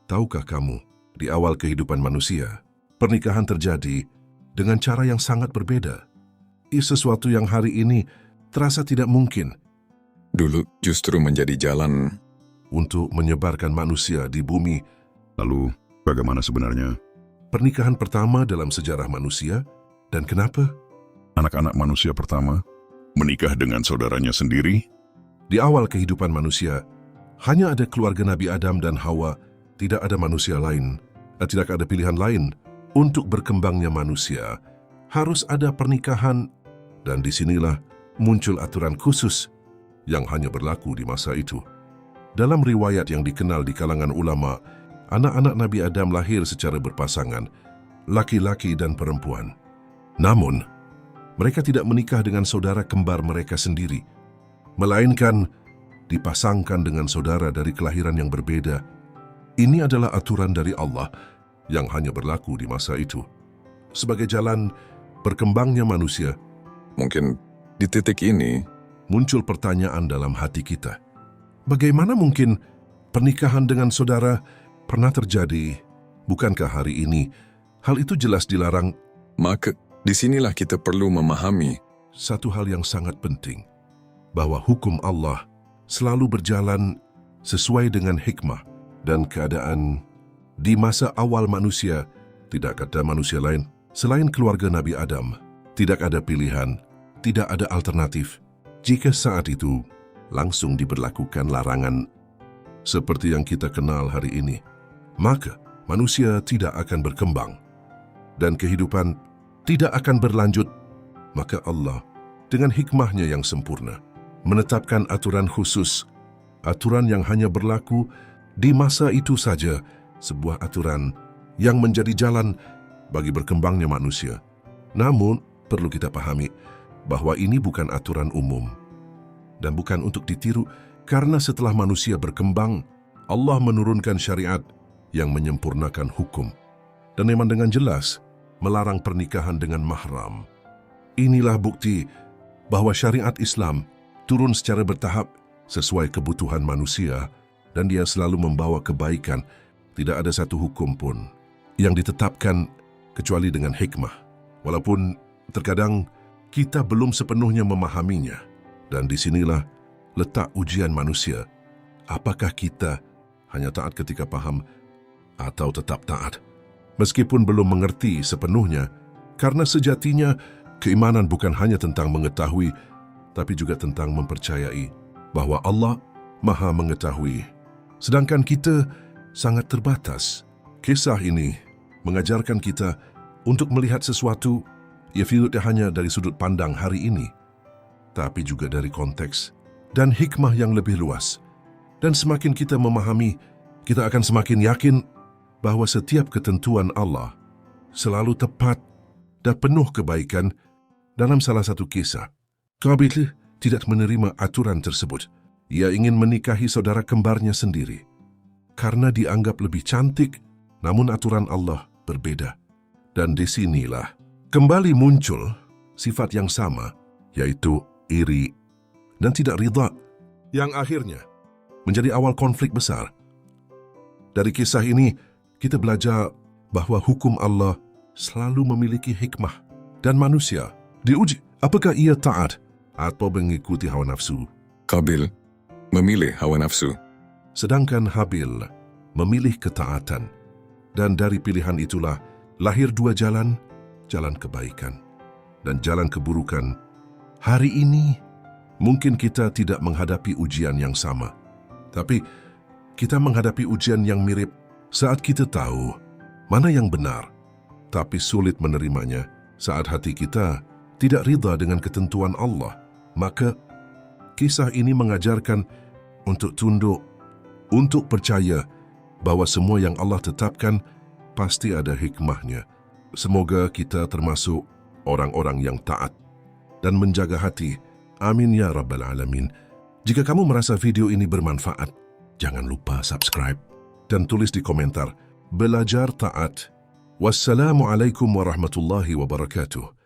Tahukah kamu, di awal kehidupan manusia, pernikahan terjadi dengan cara yang sangat berbeda. Sesuatu yang hari ini terasa tidak mungkin Dulu justru menjadi jalan. untuk menyebarkan manusia di bumi. Lalu, bagaimana sebenarnya? Pernikahan pertama dalam sejarah manusia, dan kenapa? Anak-anak manusia pertama menikah dengan saudaranya sendiri? Di awal kehidupan manusia, hanya ada keluarga Nabi Adam dan Hawa, tidak ada manusia lain, tidak ada pilihan lain. Untuk berkembangnya manusia, harus ada pernikahan, dan disinilah muncul aturan khusus yang hanya berlaku di masa itu. Dalam riwayat yang dikenal di kalangan ulama, anak-anak Nabi Adam lahir secara berpasangan, laki-laki dan perempuan. Namun, mereka tidak menikah dengan saudara kembar mereka sendiri, melainkan dipasangkan dengan saudara dari kelahiran yang berbeda. Ini adalah aturan dari Allah yang hanya berlaku di masa itu. Sebagai jalan berkembangnya manusia, Mungkin di titik ini, muncul pertanyaan dalam hati kita. Bagaimana mungkin pernikahan dengan saudara pernah terjadi? Bukankah hari ini hal itu jelas dilarang? maka disinilah kita perlu memahami Satu hal yang sangat penting, bahwa hukum Allah selalu berjalan sesuai dengan hikmah dan keadaan. Di masa awal manusia, tidak ada manusia lain selain keluarga Nabi Adam. Tidak ada pilihan, tidak ada alternatif. Jika saat itu langsung diberlakukan larangan seperti yang kita kenal hari ini, maka manusia tidak akan berkembang dan kehidupan tidak akan berlanjut. Maka Allah dengan hikmahnya yang sempurna menetapkan aturan khusus, aturan yang hanya berlaku di masa itu saja, sebuah aturan yang menjadi jalan bagi berkembangnya manusia. Namun, perlu kita pahami bahwa ini bukan aturan umum dan bukan untuk ditiru, karena setelah manusia berkembang, Allah menurunkan syariat yang menyempurnakan hukum dan memang dengan jelas melarang pernikahan dengan mahram. Inilah bukti bahwa syariat Islam turun secara bertahap sesuai kebutuhan manusia dan dia selalu membawa kebaikan. Tidak ada satu hukum pun yang ditetapkan kecuali dengan hikmah. Walaupun terkadang kita belum sepenuhnya memahaminya. Dan disinilah letak ujian manusia. Apakah kita hanya taat ketika paham atau tetap taat? Meskipun belum mengerti sepenuhnya, karena sejatinya keimanan bukan hanya tentang mengetahui, tapi juga tentang mempercayai bahwa Allah Maha Mengetahui. Sedangkan kita sangat terbatas. Kisah ini mengajarkan kita untuk melihat sesuatu tidak hanya dari sudut pandang hari ini, tapi juga dari konteks dan hikmah yang lebih luas. Dan semakin kita memahami, kita akan semakin yakin bahwa setiap ketentuan Allah selalu tepat dan penuh kebaikan. Dalam salah satu kisah, Qabil tidak menerima aturan tersebut. Ia ingin menikahi saudara kembarnya sendiri karena dianggap lebih cantik, namun aturan Allah berbeda. Dan disinilah kembali muncul sifat yang sama, yaitu iri dan tidak ridha, yang akhirnya menjadi awal konflik besar. Dari kisah ini, kita belajar bahwa hukum Allah selalu memiliki hikmah dan manusia diuji apakah ia taat atau mengikuti hawa nafsu. Qabil memilih hawa nafsu. Sedangkan Habil memilih ketaatan. Dan dari pilihan itulah lahir dua jalan, jalan kebaikan dan jalan keburukan. Hari ini mungkin kita tidak menghadapi ujian yang sama, tapi kita menghadapi ujian yang mirip saat kita tahu mana yang benar, tapi sulit menerimanya saat hati kita tidak ridha dengan ketentuan Allah. Maka kisah ini mengajarkan untuk tunduk, untuk percaya bahwa semua yang Allah tetapkan pasti ada hikmahnya. Semoga kita termasuk orang-orang yang taat dan menjaga hati. Amin ya Rabbal Alamin. Jika kamu merasa video ini bermanfaat, jangan lupa subscribe dan tulis di komentar, belajar taat. Wassalamualaikum warahmatullahi wabarakatuh.